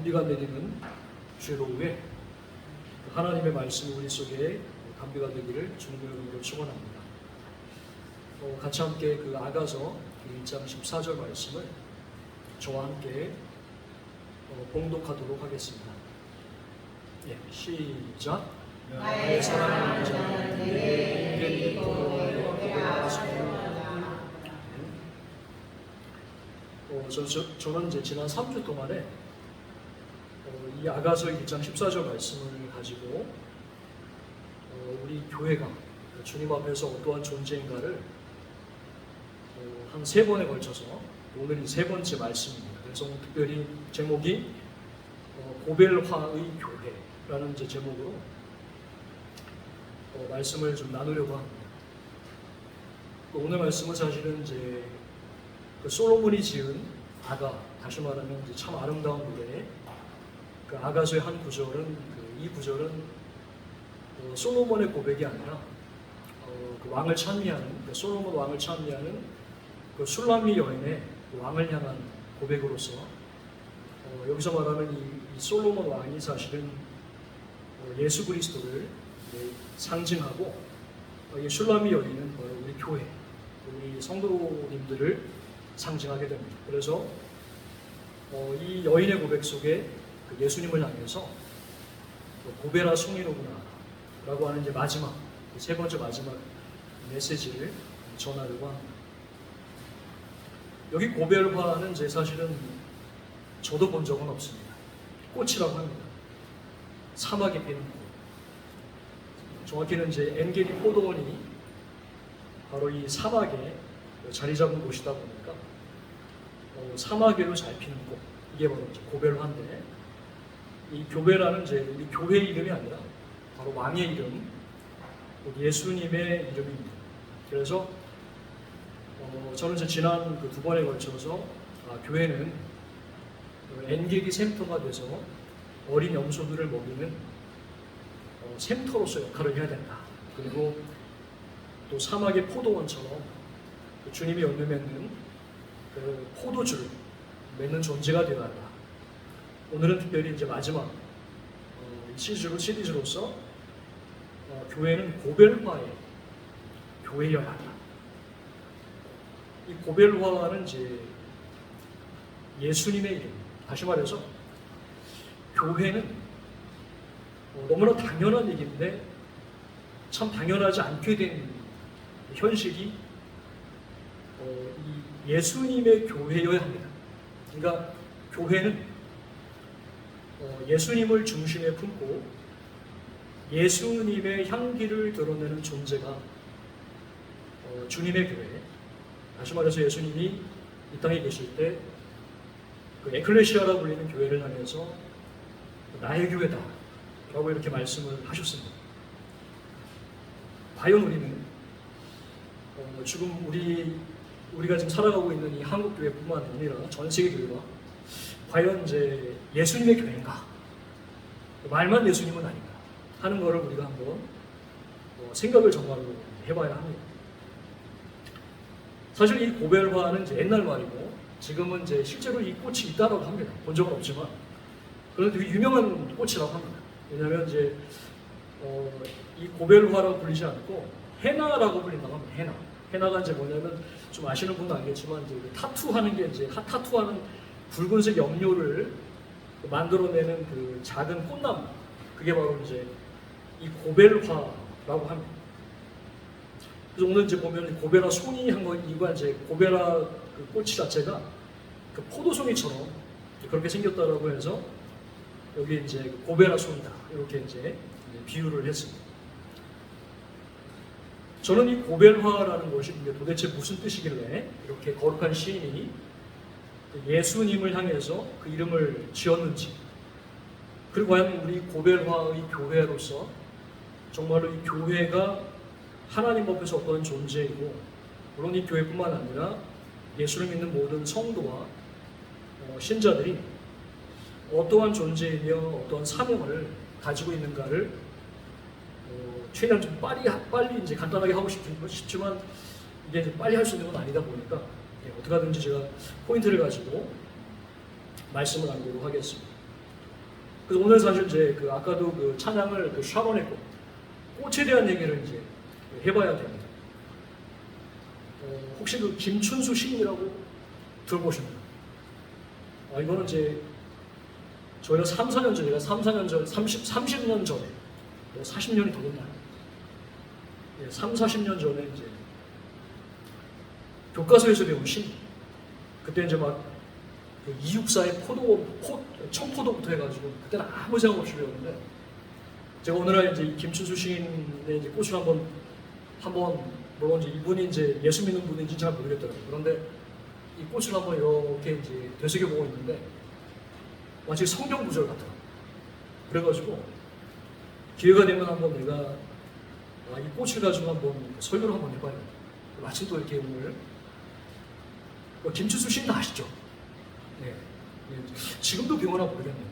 단비가 내리는 주의 오후에 하나님의 말씀이 우리 속에 단비가 되기를 주님의 이름으로 축원합니다. 같이 함께 그 아가서 1장 14절 말씀을 저와 함께 봉독하도록 하겠습니다. 예, 시작. 나의 사랑하는 자는 내게 인격이 저는 이제 지난 3주 동안에 이 아가서 1장 14절 말씀을 가지고 우리 교회가 주님 앞에서 어떠한 존재인가를 한 3번에 걸쳐서 오늘이 3번째 말씀입니다. 그래서 오늘 특별히 제목이 고벨화의 교회라는 이제 제목으로 말씀을 좀 나누려고 합니다. 오늘 말씀은 사실은 이제 그 솔로몬이 지은 아가, 다시 말하면 이제 참 아름다운 노래, 그 아가서의 한 구절은 이 구절은 솔로몬의 고백이 아니라 그 왕을 찬미하는, 솔로몬 왕을 찬미하는 그 술람미 여인의 그 왕을 향한 고백으로서 여기서 말하는 이 솔로몬 왕이 사실은 예수 그리스도를 상징하고 이 술람미 여인은 바로 우리 교회, 우리 성도님들을 상징하게 됩니다. 그래서 이 여인의 고백 속에 그 예수님을 향해서 고베라 송이로구나 라고 하는 이제 마지막, 세 번째 마지막 메시지를 전하려고 합니다. 여기 고벨화는 이제 사실은 저도 본 적은 없습니다. 꽃이라고 합니다. 사막에 피는 꽃. 정확히는 이제 엔게리 포도원이 바로 이 사막에 자리 잡은 곳이다 보니까 사막에도 잘 피는 꽃, 이게 바로 이제 고벨화인데, 이 교배라는 이제 우리 교회 이름이 아니라 바로 왕의 이름, 예수님의 이름입니다. 그래서 저는 이제 지난 그 2번에 걸쳐서 교회는 엔게리 샘터가 돼서 어린 염소들을 먹이는 샘터로서 역할을 해야 된다. 그리고 또 사막의 포도원처럼 주님이 열매 맺는 그 포도주를 맺는 존재가 되어야 한다. 오늘은 특별히 이제 마지막 시리즈로서 교회는 고벨화의 교회여야 한다. 이 고벨화는 이제 예수님의 이름. 다시 말해서 교회는 너무나 당연한 얘기인데 참 당연하지 않게 된 현실이 이 예수님의 교회여야 합니다. 그러니까 교회는 예수님을 중심에 품고 예수님의 향기를 드러내는 존재가 주님의 교회. 다시 말해서 예수님이 이 땅에 계실 때 그 에클레시아라 불리는 교회를 향해서 나의 교회다 라고 이렇게 말씀을 하셨습니다. 과연 우리는 지금 우리가 지금 살아가고 있는 이 한국 교회뿐만 아니라 전 세계 교회가 과연 이제 예수님의 교회인가? 말만 예수님은 아닌가? 하는 것을 우리가 한번 생각을 정말로 해봐야 합니다. 사실 이 고벨화는 이제 옛날 말이고 지금은 이제 실제로 이 꽃이 있다라고 합니다. 본 적은 없지만 그런데 되게 유명한 꽃이라고 합니다. 왜냐하면 이제 이 고벨화라고 불리지 않고 헤나라고 불린다고 합니다. 헤나가 이제 뭐냐면 좀 아시는 분은 알겠지만 이제 타투하는 게 이제 타투하는 붉은색 염료를 만들어내는 그 작은 꽃나무, 그게 바로 이제 이 고벨화라고 합니다. 그래서 오늘 이제 보면 고베라 송이 한 거 이유가 이제 고베라 그 꽃이 자체가 그 포도송이처럼 그렇게 생겼다라고 해서 여기 이제 고베라 송이다 이렇게 이제 비유를 했습니다. 저는 이 고벨화라는 것이 도대체 무슨 뜻이길래 이렇게 거룩한 시인이 예수님을 향해서 그 이름을 지었는지, 그리고 과연 우리 고벨화의 교회로서 정말로 이 교회가 하나님 앞에서 어떠한 존재이고, 물론 이 교회뿐만 아니라 예수를 믿는 모든 성도와 신자들이 어떠한 존재이며 어떠한 사명을 가지고 있는가를 최대한 좀 빨리 이제 간단하게 하고 싶지만 이게 이제 빨리 할 수 있는 건 아니다 보니까 어떻게 하든지 제가 포인트를 가지고 말씀을 나누도록 하겠습니다. 그래서 오늘 사실 이제 그 아까도 그 찬양을 그 샤론의 꽃에 대한 얘기를 이제 해봐야 됩니다. 혹시 그 김춘수 시인이라고 들어보셨나요? 이거는 이제 저희가 3, 4년 전에, 제가 3, 4년 전, 30년 전에, 40년이 더 됐나요? 3, 40년 전에 이제 교과서에서 배운 시. 그때 이제 막 그 264의 청포도부터 해가지고 그때는 아무 생각 없이 배웠는데 제가 어느 날 이제 김춘수 시인의 이제 꽃을 한번 물론 이제 이분이 이제 예수 믿는 분인지 잘 모르겠더라고요. 그런데 이 꽃을 한번 이렇게 이제 되새겨보고 있는데 마치 성경 구절 같더라고요. 그래가지고 기회가 되면 한번 내가 이 꽃을 가지고 한번 설교를 한번 해봐요. 마침 또 이렇게 오늘 김춘수 시인 아시죠? 네. 지금도 병원아 모르겠네요.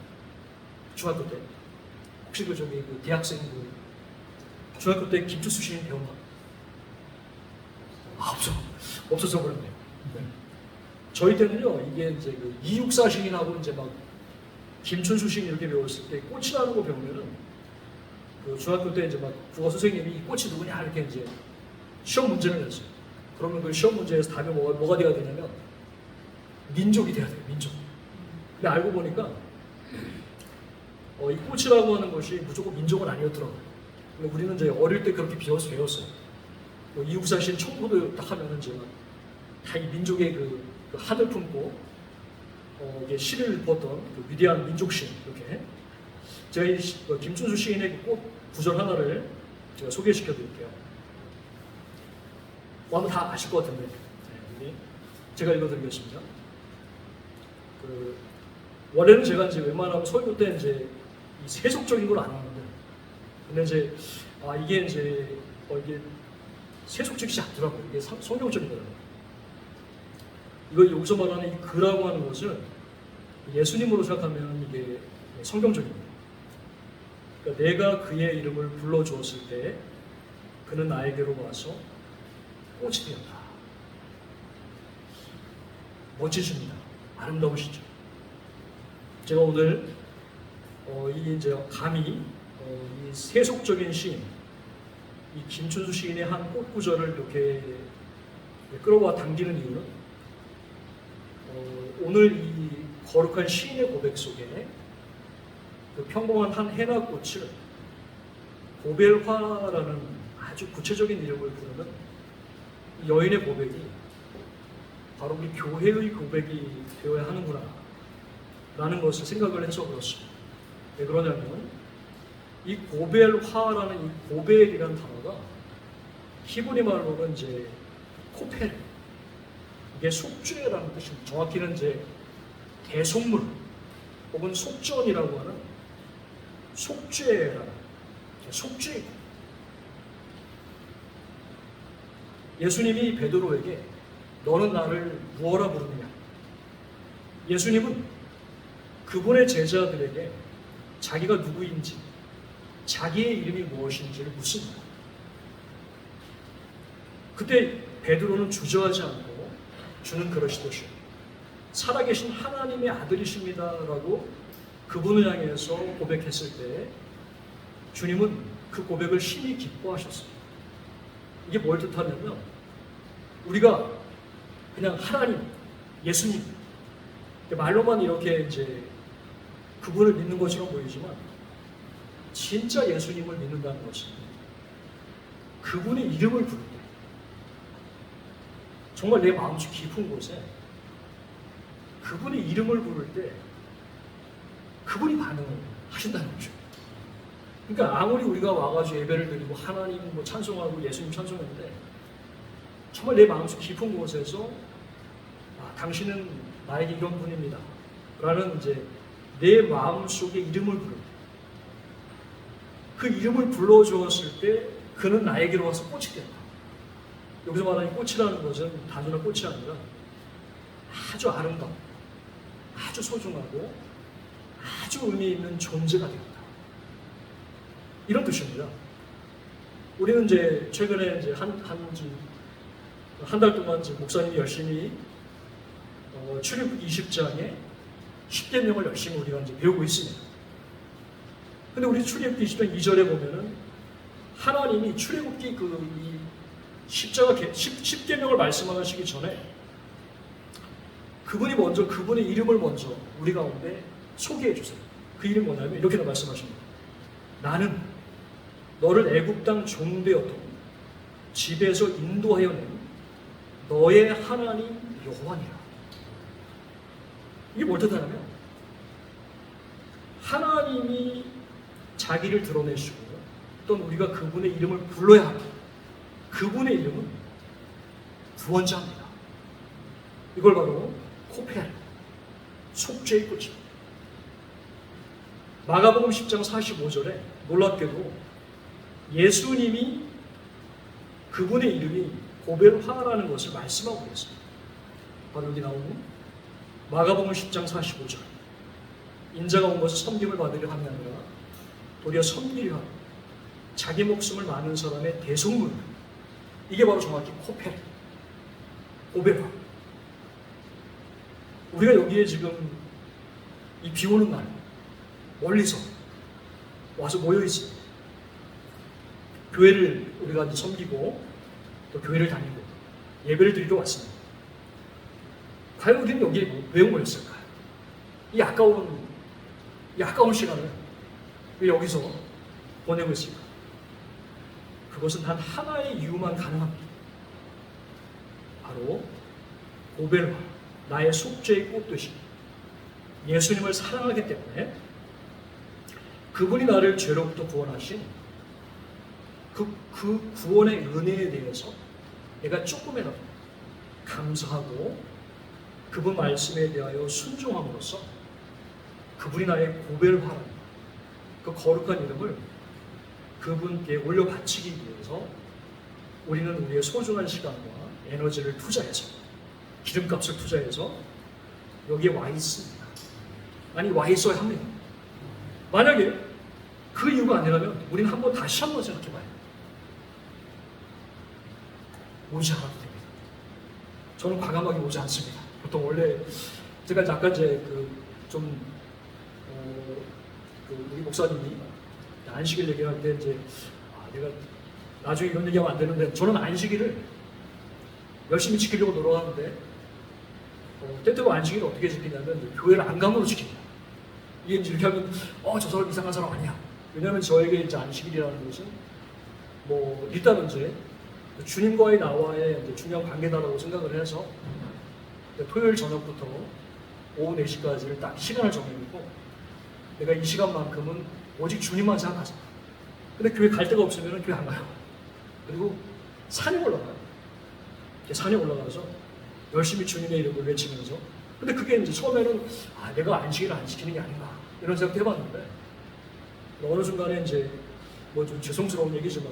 중학교 때 혹시 그 저기 그 대학생 중학교 때 김춘수 시인 배웠나? 없어서 그렇네요. 네. 저희 때는요 이게 이제 그 264 시인하고 이제 막 김춘수 시인 이렇게 배웠을 때 꽃이라는 거 배우면은 그 중학교 때 이제 막 국어 선생님이 이 꽃이 누구냐 이렇게 이제 시험 문제를 냈어요. 그러면 그 시험 문제에서 답이 뭐가 돼야 되냐면 민족이 돼야 돼요. 민족. 근데 알고 보니까 이 꽃이라고 하는 것이 무조건 민족은 아니었더라고요. 근데 우리는 이제 어릴 때 그렇게 배웠어요. 이육사 시인 청포도 딱 하면은 제가 다 이 민족의 그 한을 품고 이게 시를 읽었던 그 위대한 민족시인 이렇게 제가 이 김춘수 시인의 그 꽃 구절 하나를 제가 소개시켜 드릴게요. 아마 다 아실 것 같은데 제가 읽어드리겠습니다. 원래는 제가 이제 웬만하면 설교 때 이제 이 세속적인 걸 안 하는데, 근데 이제 이게 이제 이게 세속적이지 않더라고요. 이게 성경적이더라고요. 이거 여기서 말하는 이 그라고 하는 것은 예수님으로 생각하면 이게 성경적입니다. 그러니까 내가 그의 이름을 불러주었을 때 그는 나에게로 와서 꽃이 되었다. 멋지십니다. 아름다우시죠. 제가 오늘 이 이제 감히 이 세속적인 시인, 이 김춘수 시인의 한 꽃 구절을 이렇게 끌어와 당기는 이유는 오늘 이 거룩한 시인의 고백 속에 그 평범한 한 해나 꽃을 고벨화라는 아주 구체적인 이름을 부르는 여인의 고백이 바로 우리 교회의 고백이 되어야 하는구나 라는 것을 생각을 해서 그렇습니다. 왜 그러냐면 이 고벨화라는 이 고벨이라는 단어가 히브리 말로는 이제 코펠, 이게 속죄라는 뜻입니다. 정확히는 이제 대속물 혹은 속전이라고 하는 속죄라는 속죄. 예수님이 베드로에게 너는 나를 무엇라 부르느냐? 예수님은 그분의 제자들에게 자기가 누구인지, 자기의 이름이 무엇인지를 묻습니다. 그때 베드로는 주저하지 않고 주는 그러시듯이 살아계신 하나님의 아들이십니다라고 그분을 향해서 고백했을 때 주님은 그 고백을 심히 기뻐하셨습니다. 이게 뭘 뜻하냐면 우리가 그냥 하나님, 예수님 말로만 이렇게 이제 그분을 믿는 것처럼 보이지만 진짜 예수님을 믿는다는 것은 그분의 이름을 부를 때 정말 내 마음속 깊은 곳에 그분의 이름을 부를 때 그분이 반응을 하신다는 거죠. 그러니까 아무리 우리가 와가지고 예배를 드리고 하나님 뭐 찬송하고 예수님 찬송했는데 정말 내 마음속 깊은 곳에서 당신은 나에게 이런 분입니다 라는 이제 내 마음속에 이름을 부를 때 그 이름을 불러주었을 때 그는 나에게로 와서 꽃이 된다. 여기서 말하는 꽃이라는 것은 단순한 꽃이 아니라 아주 아름다운, 아주 소중하고 아주 의미 있는 존재가 되었다. 이런 뜻입니다. 우리는 이제 최근에 이제 한 달 동안 목사님이 열심히 출애굽기 20장에 10계명을 열심히 우리가 이제 배우고 있습니다. 근데 우리 출애굽기 20장 2절에 보면은 하나님이 출애굽기 이 십자가 십계명을 말씀하시기 전에 그분이 먼저 그분의 이름을 먼저 우리 가운데 소개해 주세요. 그 이름이 뭐냐면 이렇게 말씀하십니다. 나는 너를 애굽 땅 종되었던 집에서 인도하여 낸 너의 하나님 여호와니라. 이게 뭘 뜻하냐면 하나님이 자기를 드러내시고 또는 우리가 그분의 이름을 불러야 합니다. 그분의 이름은 구원자입니다. 이걸 바로 코펠, 속죄의 꽃입니다. 마가복음 10장 45절에 놀랍게도 예수님이 그분의 이름이 고벨화라는 것을 말씀하고 있습니다. 바로 여기 나오는 마가복음 10장 45절. 인자가 온 것은 섬김을 받으려 함이 아니라 도리어 섬기려 하고 자기 목숨을 많은 사람의 대속물. 이게 바로 정확히 코펠, 고벨화. 우리가 여기에 지금 이 비 오는 날 멀리서 와서 모여 있습니다. 교회를 우리가 이제 섬기고 또 교회를 다니고 예배를 드리러 왔습니다. 과연 우리는 여기에 왜 모였을까요? 이 아까운 시간을 왜 여기서 보내고 있을까? 그것은 단 하나의 이유만 가능합니다. 바로 고벨화, 나의 속죄의 꽃 되신 예수님을 사랑하기 때문에 그분이 나를 죄로부터 구원하신 그 구원의 은혜에 대해서 내가 조금이라도 감사하고 그분 말씀에 대하여 순종함으로써 그분이 나의 고벨화라는 그 거룩한 이름을 그분께 올려 바치기 위해서 우리는 우리의 소중한 시간과 에너지를 투자해서 기름값을 투자해서 여기에 와 있습니다. 아니 와 있어야 합니다. 만약에 그 이유가 아니라면 우리는 다시 한번 생각해봐야 돼요. 오지 않아도 됩니다. 저는 과감하게 오지 않습니다. 보통 원래 제가 약간 이제 우리 목사님이 안식일 얘기할 때 이제 내가 나중에 이런 얘기하면 안 되는데 저는 안식일을 열심히 지키려고 노력하는데 때때로 안식일을 어떻게 지키냐면 교회를 안 감으로 지킵니다. 이게 이제 이렇게 하면 저 사람 이상한 사람 아니야. 왜냐하면 저에게 이제 안식일이라는 것은 일단은 이제 주님과의 나와의 이제 중요한 관계다라고 생각을 해서 토요일 저녁부터 오후 4시까지를 딱 시간을 정해놓고 내가 이 시간만큼은 오직 주님만 생각하자. 근데 교회 갈 데가 없으면 교회 안 가요. 그리고 산에 올라가요. 산에 올라가서 열심히 주님의 이름을 외치면서 근데 그게 이제 처음에는 내가 안식일을 안 지키는 게 아닌가 이런 생각도 해봤는데 어느 순간에 이제 좀 죄송스러운 얘기지만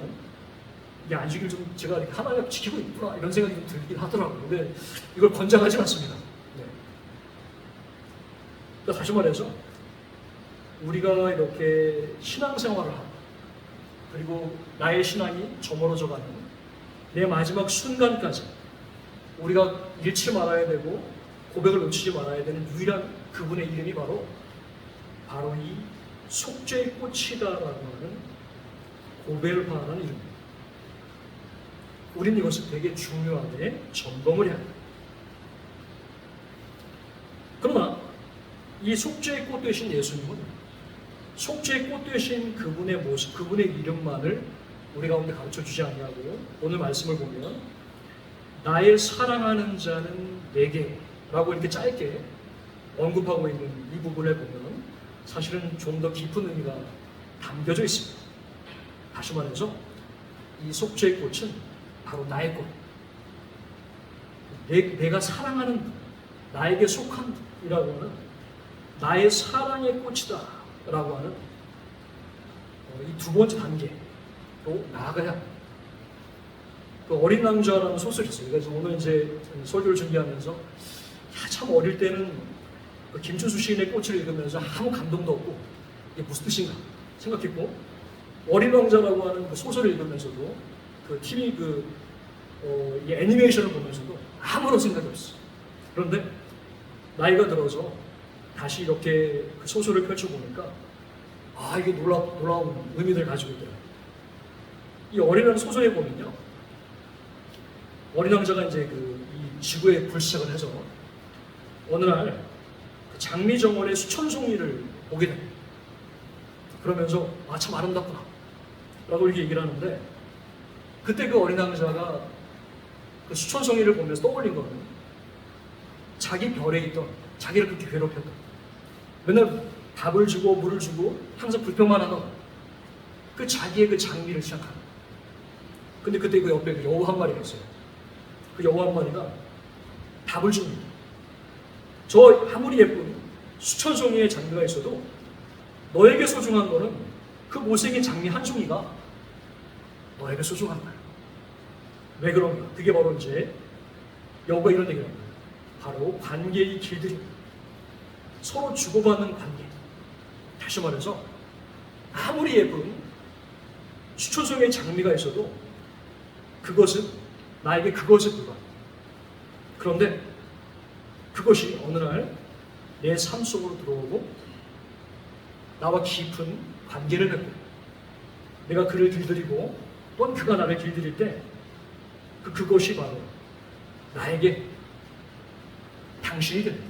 이 안식일 좀 제가 하나님 지키고 있구나 이런 생각이 좀 들긴 하더라고요. 근데 이걸 권장하진 않습니다. 네. 그러니까 다시 말해서 우리가 이렇게 신앙생활을 하고 그리고 나의 신앙이 저물어져가는 내 마지막 순간까지 우리가 잃지 말아야 되고 고백을 놓치지 말아야 되는 유일한 그분의 이름이 바로 이 속죄의 꽃이다라고 하는 고벨화라는 이름입니다. 우리는 이것을 되게 중요하게 점검을 해야 합니다. 그러나 이 속죄의 꽃 되신 예수님은 속죄의 꽃 되신 그분의 모습, 그분의 이름만을 우리 가운데 가르쳐 주지 아니하고 오늘 말씀을 보면 나의 사랑하는 자는 내게 라고 이렇게 짧게 언급하고 있는 이 부분을 보면 사실은 좀 더 깊은 의미가 담겨져 있습니다. 다시 말해서 이 속죄의 꽃은 바로 나의 꽃. 내가 사랑하는 나에게 속한 이라고 하는 나의 사랑의 꽃이다 라고 하는 이 두 번째 단계로 나아가야 합니다. 그 어린 남자라는 소설이 있어요. 그래서 오늘 이제 설교를 준비하면서 참 어릴 때는 그 김춘수 시인의 꽃을 읽으면서 아무 감동도 없고 이게 무슨 뜻인가 생각했고 어린 왕자라고 하는 그 소설을 읽으면서도 그 TV 이 애니메이션을 보면서도 아무런 생각이 없어요. 그런데 나이가 들어서 다시 이렇게 그 소설을 펼쳐보니까 이게 놀라운 의미를 가지고 있더라고요. 이 어린왕 소설에 보면요, 어린 왕자가 이제 이 지구에 불시착을 해서 어느 날 그 장미정원의 수천송이를 보게 됩니다. 그러면서 참 아름답구나 라고 이렇게 얘기를 하는데, 그때 그 어린 왕자가 그 수천송이를 보면서 떠올린 거는 자기 별에 있던, 자기를 그렇게 괴롭혔던, 맨날 밥을 주고 물을 주고 항상 불평만 하던 그 자기의 그 장미를 시작하는. 근데 그때 그 옆에 그 여우 한 마리가 있어요. 그 여우 한 마리가 답을 줍니다. 저 아무리 예쁜 수천 송이의 장미가 있어도 너에게 소중한 거는 그 못생긴 장미 한 송이가 너에게 소중한 거야. 왜 그런가? 그게 바로 이제 여우가 이런 얘기를 합니다. 바로 관계의 길들입니다. 서로 주고받는 관계. 다시 말해서 아무리 예쁜 수천 송이의 장미가 있어도 그것은 나에게 그것에 불과합니다. 그런데 그것이 어느 날 내 삶 속으로 들어오고 나와 깊은 관계를 맺고 내가 그를 길들이고 또한 그가 나를 길들일 때 그것이 바로 나에게 당신이 됩니다.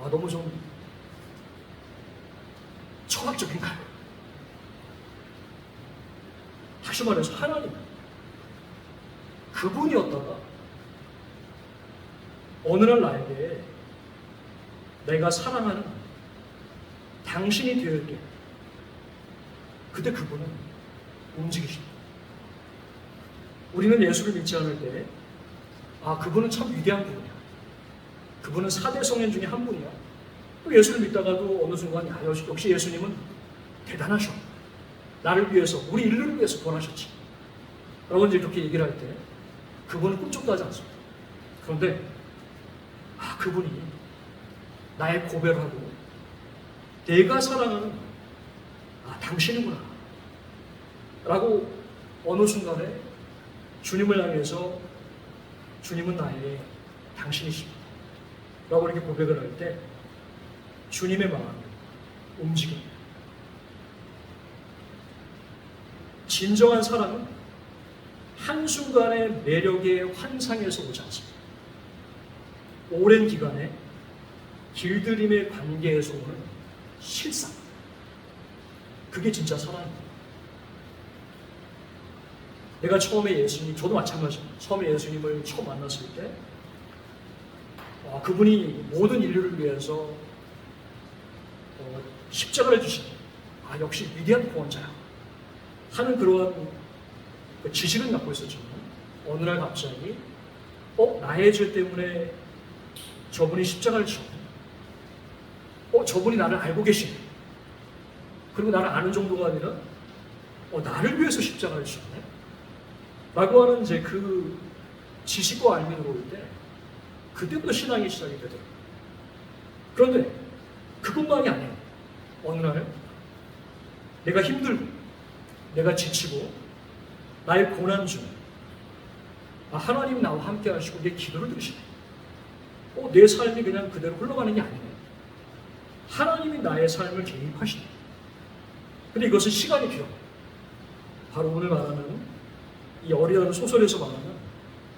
너무 좀 철학적인가요? 다시 말해서 하나님, 그분이었다가 어느 날 나에게 내가 사랑하는 당신이 되을 때 그때 그분은 움직이십니다. 우리는 예수를 믿지 않을 때 그분은 참 위대한 분이야. 그분은 4대 성인 중에 한 분이야. 또 예수를 믿다가도 어느 순간 역시 예수님은 대단하셔. 나를 위해서, 우리 인류를 위해서 구원하셨지. 라고 이제 이렇게 얘기를 할 때 그분은 꿈쩍도 하지 않습니다. 그런데 그분이 나의 고백을 하고 내가 사랑하는 당신이구나 라고 어느 순간에 주님을 향해서 주님은 나의 당신이십니다 라고 이렇게 고백을 할 때 주님의 마음이 움직입니다. 진정한 사랑은 한순간의 매력의 환상에서 오지 않습니다. 오랜 기간의 길들임의 관계에서 오는 실상. 그게 진짜 사랑입니다. 내가 처음에 저도 마찬가지입니다. 처음에 예수님을 처음 만났을 때 그분이 모든 인류를 위해서 십자가를 주신 역시 위대한 구원자야 하는 그러한 지식은 갖고 있었지만 어느 날 갑자기 나의 죄 때문에 저분이 십자가를 지셨네. 저분이 나를 알고 계시네. 그리고 나를 아는 정도가 아니라 나를 위해서 십자가를 지셨네 라고 하는 이제 그 지식과 알미 들어올 때 그때부터 신앙이 시작이 되더라고요. 그런데 그것만이 아니에요. 어느 날 내가 힘들고 내가 지치고 나의 고난 중에 하나님이 나와 함께 하시고 내 기도를 들으시네. 내 삶이 그냥 그대로 흘러가는 게 아니네. 하나님이 나의 삶을 개입하시네. 근데 이것은 시간이 필요합니다. 바로 오늘 말하는 이 어리라는 소설에서 말하는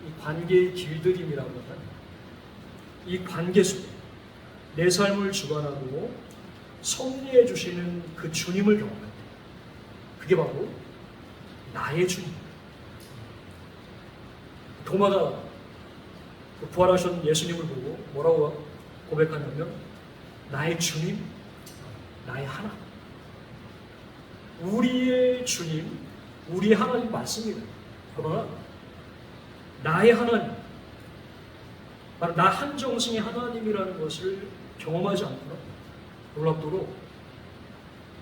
이 관계의 길들임이라고 하는 이 관계 속에 내 삶을 주관하고 섭리해 주시는 그 주님을 경험할 때 그게 바로 나의 주님. 도마가 부활하신 예수님을 보고 뭐라고 고백하냐면 나의 주님, 나의 하나님. 우리의 주님, 우리의 하나님 맞습니다. 그러나 나의 하나님, 바로 나 한정승의 하나님이라는 것을 경험하지 않거나 놀랍도록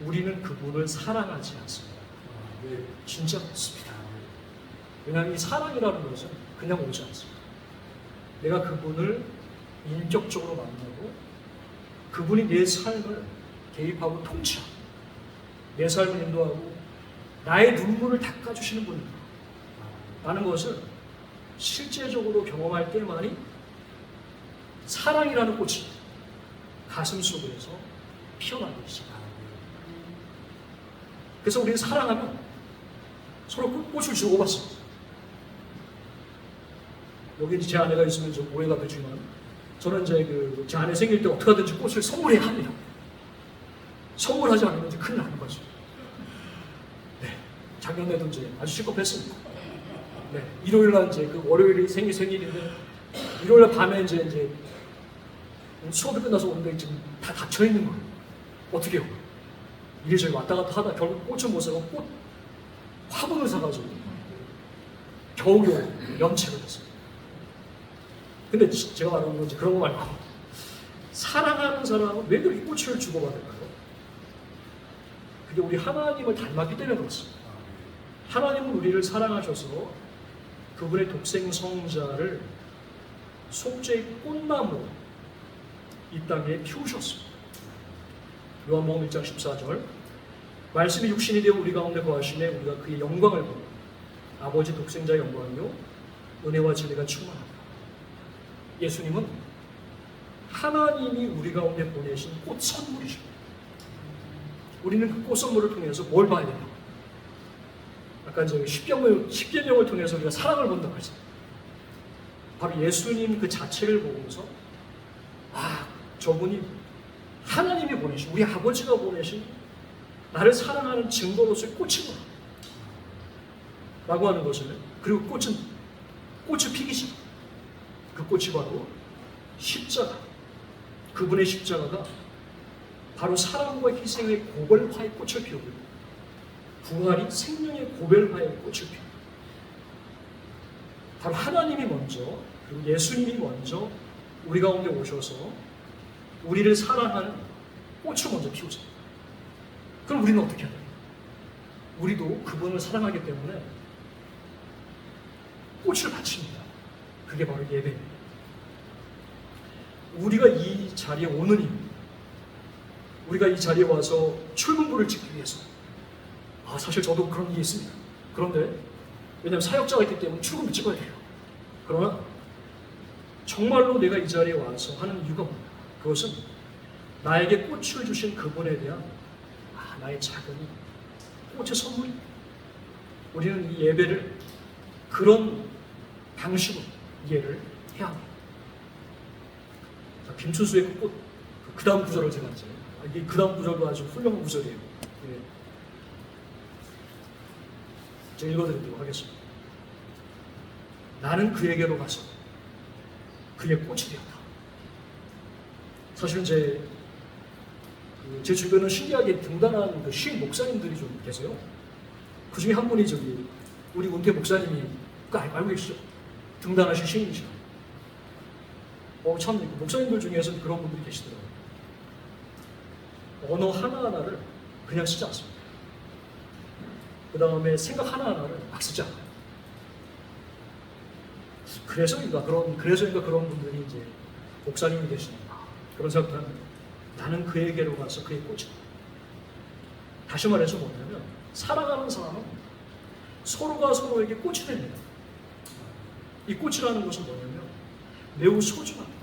우리는 그분을 사랑하지 않습니다. 진짜 그렇습니다. 왜냐하면 이 사랑이라는 것은 그냥 오지 않습니다. 내가 그분을 인격적으로 만나고 그분이 내 삶을 개입하고 통치하고 내 삶을 인도하고 나의 눈물을 닦아주시는 분입니다. 라는 것을 실제적으로 경험할 때만이 사랑이라는 꽃이 가슴 속에서 피어나기 시작합니다. 그래서 우리는 사랑하면 서로 꽃을 주고받습니다. 여기 제 아내가 있으면 좀 오해가 되지만 저는 이제 제 아내 생일 때 어떻게 하든지 꽃을 선물해야 합니다. 선물하지 않으면 이제 큰일 나는 거죠. 네, 작년에도 이제 아주 실컷했습니다. 네, 일요일날 이제 월요일이 생일인데 일요일날 밤에 이제 수업이 끝나서 오는데 지금 다 닫혀 있는 거예요. 어떻게 해요? 이리저리 왔다 갔다 하다 결국 꽃을 못 사고 꽃 화분을 사가지고 겨우겨우 염색을 했어요. 근데 제가 말하는 건 이제 그런 거 말고 사랑하는 사람은 왜 그렇게 꽃을 주고받을까요? 그게 우리 하나님을 닮았기 때문에 그렇습니다. 하나님은 우리를 사랑하셔서 그분의 독생 성자를 속죄의 꽃나무로 이 땅에 피우셨습니다. 요한복음 1장 14절 말씀이 육신이 되어 우리 가운데 거하시매 우리가 그의 영광을 보고 아버지 독생자의 영광이요 은혜와 진리가 충만합니다. 예수님은 하나님이 우리 가운데 보내신 꽃 선물이십니다. 우리는 그 꽃 선물을 통해서 뭘 봐야 되냐? 아까 이제 십계명을 통해서 우리가 사랑을 본다고 했잖아요. 바로 예수님 그 자체를 보면서 저분이 하나님이 보내신 우리 아버지가 보내신 나를 사랑하는 증거로서의 꽃이구나 라고 하는 것을 그리고 꽃을 피기시 그 꽃이 바로 십자가 그분의 십자가가 바로 사랑과 희생의 고별화의 꽃을 피우고 부활이 생명의 고별화의 꽃을 피우고 바로 하나님이 먼저 그리고 예수님이 먼저 우리 가운데 오셔서 우리를 사랑하는 꽃을 먼저 피우죠. 그럼 우리는 어떻게 해야 돼요? 우리도 그분을 사랑하기 때문에 꽃을 바칩니다. 그게 바로 예배입니다. 우리가 이 자리에 오는 이유, 우리가 이 자리에 와서 출근부를 찍기 위해서 사실 저도 그런 일이 있습니다. 그런데 왜냐하면 사역자가 있기 때문에 출근부 찍어야 돼요. 그러나 정말로 내가 이 자리에 와서 하는 이유가 뭡니까? 그것은 나에게 꽃을 주신 그분에 대한 나의 작은 꽃의 선물. 우리는 이 예배를 그런 방식으로 이해를 해야 합니다. 김춘수의 꽃, 그 다음 구절을 제가 이제 이게 그 다음 구절도 아주 훌륭한 구절이에요. 예. 제가 읽어드리도록 하겠습니다. 나는 그에게로 가서 그의 꽃이 되었다. 사실은 제 주변은 신기하게 등단한 그 시인 목사님들이 좀 계세요. 그 중에 한 분이 우리 은퇴 목사님이 알고 계시죠? 등단하신 시인이시죠. 참 목사님들 중에서는 그런 분들이 계시더라고요. 언어 하나하나를 그냥 쓰지 않습니다. 그 다음에 생각 하나하나를 막 쓰지 않아요. 그래서인가 그런 분들이 이제 목사님이 되시는가 그런 생각도 합니다. 나는 그에게로 가서 그의 꽃이다. 다시 말해서 뭐냐면 사랑하는 사람은 서로가 서로에게 꽃이 됩니다. 이 꽃이라는 것은 뭐냐면 매우 소중합니다.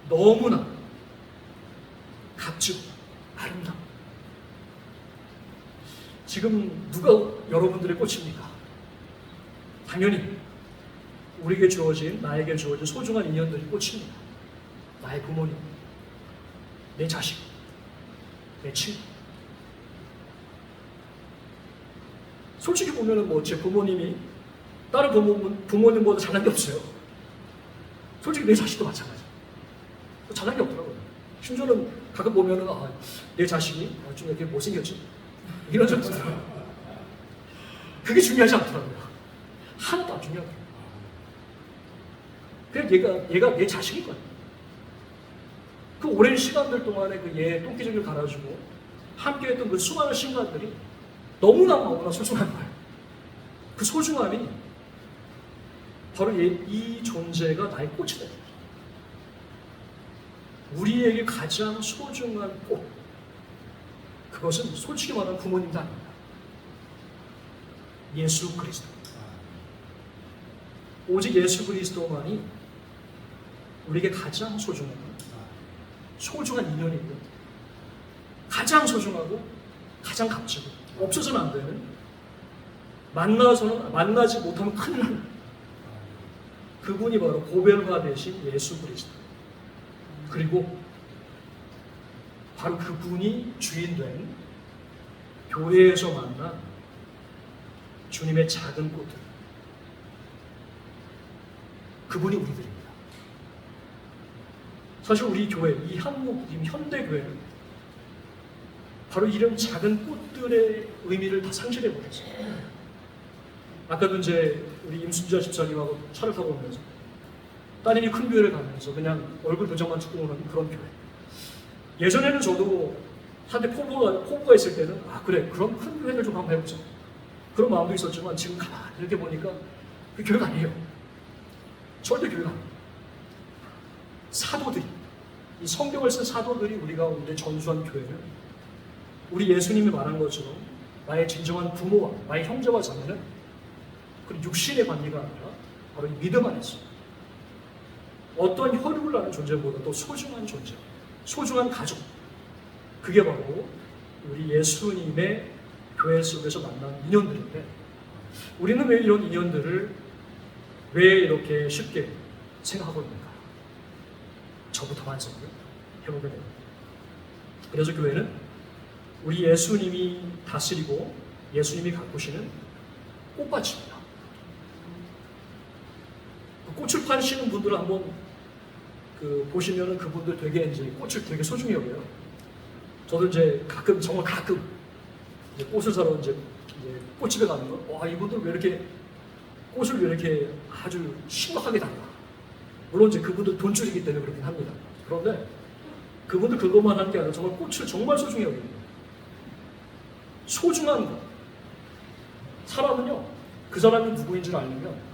너무나 값지고 아름답다. 지금 누가 여러분들의 꽃입니까? 당연히 나에게 주어진 소중한 인연들이 꽃입니다. 나의 부모님, 내 자식, 내 친구. 솔직히 보면은 제 부모님이 다른 부모님보다 잘난 게 없어요. 솔직히 내 자식도 마찬가지. 잘난 게 없더라고요. 심지어는 가끔 보면은 내 자식이 좀 이렇게 못생겼지? 이런 적 있어요. 그게 중요하지 않더라고요. 하나도 안 중요하더라고요. 그냥 얘가 내 자식인 거예요. 그 오랜 시간들 동안에 얘 똥기저귀를 갈아주고 함께했던 그 수많은 시간들이 너무나 소중한 거예요. 그 소중함이 바로 이 존재가 나의 꽃이 됩니다. 우리에게 가장 소중한 꽃, 그것은 솔직히 말하면 부모님도 아닙니다. 예수 그리스도. 오직 예수 그리스도만이 우리에게 가장 소중한 인연이고 가장 소중하고 가장 값지고 없어서는 안 되는, 만나지 못하면 큰일 나는 그분이 바로 고별화 되신 예수 그리스도. 그리고 바로 그분이 주인된 교회에서 만난 주님의 작은 꽃들, 그분이 우리들입니다. 사실 우리 교회, 이 한국 현대교회는 바로 이런 작은 꽃들의 의미를 다 상실해 버렸어요. 아까도 이제 우리 임순자 집사님하고 차를 타고 오면서 따님이 큰 교회를 가면서 그냥 얼굴 도장만 찍고 오는 그런 교회. 예전에는 저도 한때 포부가 있을 때는 그래, 그럼 큰 교회를 좀 한번 해보자, 그런 마음도 있었지만 지금 가만히 이렇게 보니까 그 교회가 아니에요. 절대 교회가 아니에요. 사도들이, 이 성경을 쓴 사도들이 우리 가운데 전수한 교회는 우리 예수님이 말한 것처럼 나의 진정한 부모와 나의 형제와 자매는 그 육신의 관계가 아니라 바로 이 믿음 안에서 어떤 혈육을 나는 존재보다 더 소중한 존재, 소중한 가족, 그게 바로 우리 예수님의 교회 속에서 만난 인연들인데, 우리는 왜 이런 인연들을 왜 이렇게 쉽게 생각하고 있는가? 저부터 반성을 해보게 됩니다. 그래서 교회는 우리 예수님이 다스리고 예수님이 가꾸시는 꽃밭입니다. 꽃을 파시는 분들을 한번 보시면은 그분들 되게 이제 꽃을 되게 소중히 여겨요. 저도 이제 가끔, 정말 가끔 이제 꽃을 사러 이제 꽃집에 가는 거, 이분들 왜 이렇게 꽃을 왜 이렇게 아주 심각하게 달라. 물론 이제 그분들 돈줄이기 때문에 그렇긴 합니다. 그런데 그분들 그것만 하는 게 아니라 정말 꽃을 정말 소중히 여깁니다. 소중한 것. 사람은요, 그 사람이 누구인지를 알려면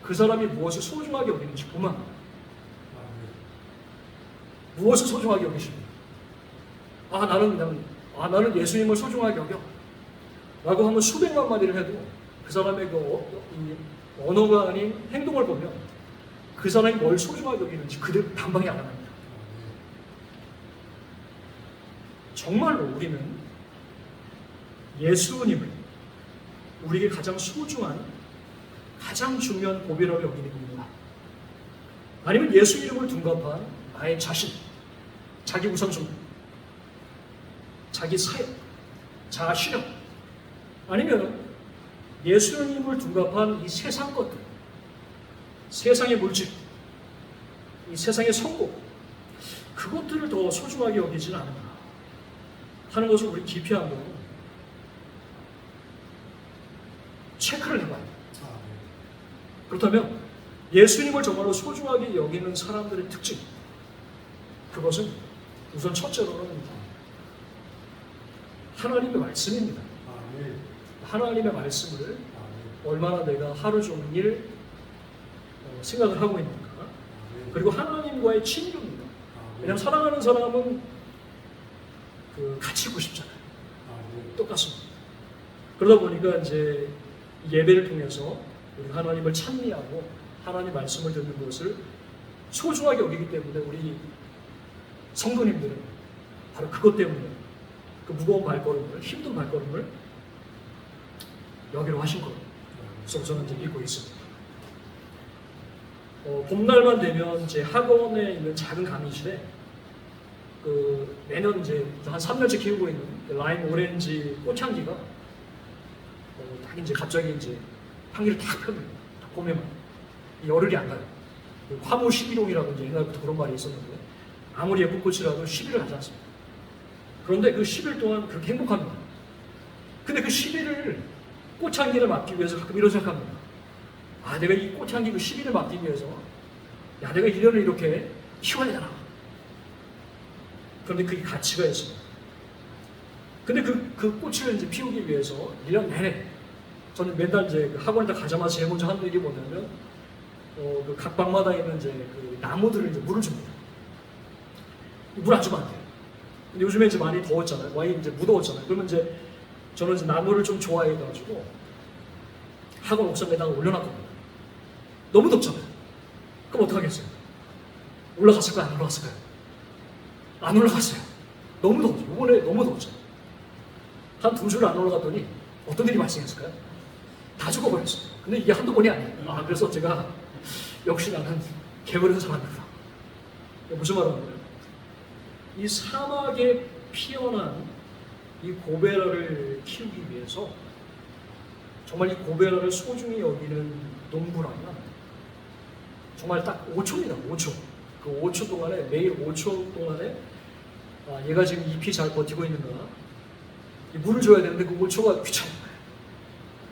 그 사람이 무엇을 소중하게 여기는지 보면, 무엇을 소중하게 여기십니까? 나는 예수님을 소중하게 여겨 라고 하면 수백만 마디를 해도 그 사람의 이 언어가 아닌 행동을 보면 그 사람이 뭘 소중하게 여기는지 그대로 단방에 알아납니다. 정말로 우리는 예수님을 우리에게 가장 소중한, 가장 중요한 고비라고 여기는 겁니다. 아니면 예수 이름을 둔갑한 나의 자신, 자기 우선순위, 자기 사역, 자아 실현, 아니면 예수님을 둔갑한 이 세상 것들, 세상의 물질, 이 세상의 성공, 그것들을 더 소중하게 여기지는 않는가 하는 것을 우리 깊이 한번 체크를 해봐야 돼요. 그렇다면 예수님을 정말로 소중하게 여기는 사람들의 특징, 그것은 우선 첫째로는 하나님의 말씀입니다. 하나님의 말씀을 얼마나 내가 하루 종일 생각을 하고 있는가, 그리고 하나님과의 친교입니다. 왜냐하면 사랑하는 사람은 같이 있고 싶잖아요. 똑같습니다. 그러다 보니까 이제 예배를 통해서 우리 하나님을 찬미하고 하나님 말씀을 듣는 것을 소중하게 여기기 때문에 우리 성도님들은 바로 그것 때문에 그 무거운 발걸음을, 힘든 발걸음을 여기로 하신 거예요. 그래서 저는 이제 믿고 있습니다. 봄날만 되면 제 학원에 있는 작은 강의실에 매년 이제 한 3년째 키우고 있는 라임 오렌지 꽃향기가 딱 이제 갑자기 이제 향기를 탁 펴요. 봄에만. 열흘이 안 가요. 화무 11홍이라고 이제 옛날부터 그런 말이 있었는데, 아무리 예쁜 꽃이라도 10일을 가지 않습니다. 그런데 그 10일 동안 그렇게 행복합니다. 근데 그 10일을 꽃향기를 맡기 위해서 가끔 이런 생각합니다. 내가 이 꽃향기 그 10일을 맡기 위해서 내가 1년을 이렇게 키워야 되나. 그런데 그게 가치가 있습니다. 근데 그 꽃을 이제 피우기 위해서 1년 내내 저는 맨날 이제 학원에 가자마자 제일 먼저 하는 일이 뭐냐면 각 방마다 있는 이제 그 나무들을 이제 물을 줍니다. 물 안 주면 안 돼요. 근데 요즘에 이제 많이 더웠잖아요. 많이 이제 무더웠잖아요. 그러면 이제 저는 이제 나무를 좀 좋아해가지고 학원 옥상에다가 올려놨거든요. 너무 덥잖아요. 그럼 어떡하겠어요? 올라갔을까요? 안 올라갔을까요? 안 올라갔어요. 너무 더웠죠. 이번에 너무 더웠죠. 한 2주를 안 올라갔더니 어떤 일이 발생했을까요? 다 죽어버렸어요. 근데 이게 한두 번이 아니에요. 그래서 제가 역시 나는 게으른 사람이구나. 무슨 말하는 거예요? 이 사막에 피어난 이 고베라를 키우기 위해서 정말 이 고베라를 소중히 여기는 농부라면 정말 딱 5초입니다. 5초. 그 5초 동안에 매일 5초 동안에 얘가 지금 잎이 잘 버티고 있는가 이 물을 줘야 되는데 그 5초가 귀찮은 거예요.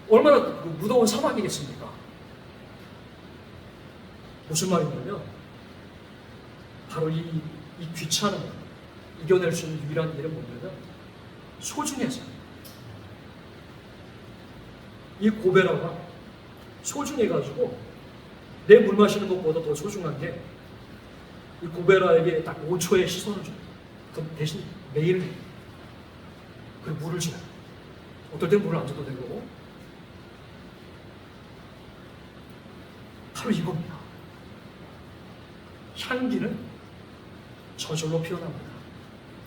얼마나 그 무더운 사막이겠습니까? 무슨 말이냐면 바로 이 귀찮음을 이겨낼 수 있는 유일한 일은 뭐냐면 소중해서 이 고베라가 소중해가지고 내 물 마시는 것보다 더 소중한 게 이 고베라에게 딱 5초의 시선을 줘요. 그럼 대신 매일 그리고 물을 줘요. 어떨 땐 물을 안 줘도 되고 바로 이겁니다. 향기는 저절로 피어납니다.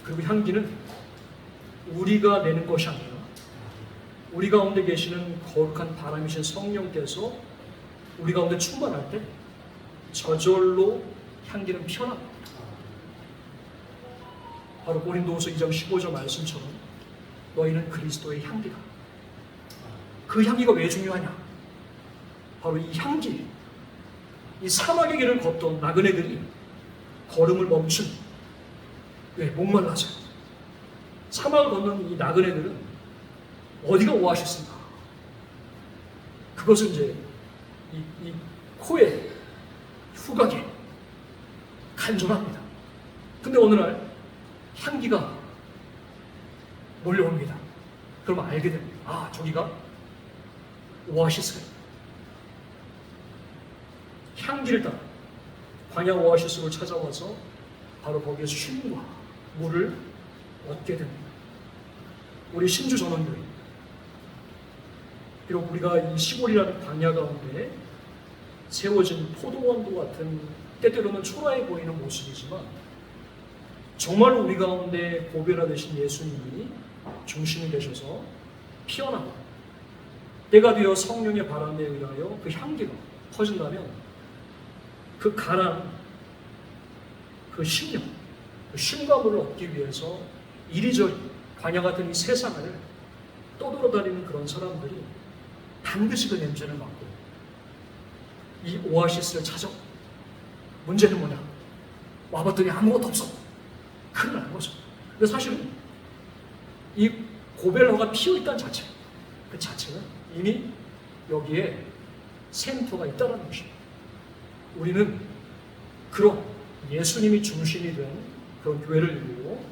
그리고 향기는 우리가 내는 것이 아니라 우리 가운데 계시는 거룩한 바람이신 성령께서 우리 가운데 충만할 때 저절로 향기는 피어납니다. 바로 고린도후서 2장 15절 말씀처럼 너희는 그리스도의 향기다. 그 향기가 왜 중요하냐? 바로 이 향기, 이 사막의 길을 걷던 나그네들이 걸음을 멈춘 왜? 목말라서요. 사막을 걷는 이 나그네들은 어디가 오아시스인가? 그것은 이제 이 코에 후각에 간절합니다. 근데 어느 날 향기가 몰려옵니다. 그러면 알게 됩니다. 저기가 오아시스예요. 향기를 따라 광야 오아시스로 찾아와서 바로 거기에서 쉼과 물을 얻게 됩니다. 우리 신주 전원교회, 비록 우리가 이 시골이라는 광야 가운데 세워진 포도원도 같은 때때로는 초라해 보이는 모습이지만 정말로 우리 가운데 고베라 되신 예수님이 중심이 되셔서 피어나고 때가 되어 성령의 바람에 의하여 그 향기가 퍼진다면 그 가난, 그 심령, 그 쉼과물을 얻기 위해서 이리저리 광야 같은 이 세상을 떠돌아다니는 그런 사람들이 반드시 그 냄새를 맡고 이 오아시스를 찾아. 문제는 뭐냐? 와봤더니 아무것도 없어. 큰일 나는 거죠. 근데 사실은 이 고벨라가 피어있다는 자체, 그 자체는 이미 여기에 센터가 있다는 것입니다. 우리는 그런 예수님이 중심이 된 그런 교회를 이루고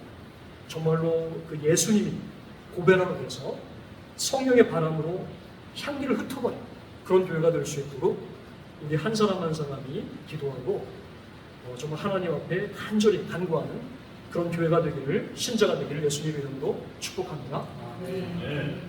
정말로 그 예수님이 고벨라로 돼서 성령의 바람으로 향기를 흩어버린 그런 교회가 될 수 있도록 우리 한 사람 한 사람이 기도하고 정말 하나님 앞에 간절히 간구하는 그런 교회가 되기를, 신자가 되기를 예수님의 이름으로 축복합니다. 네.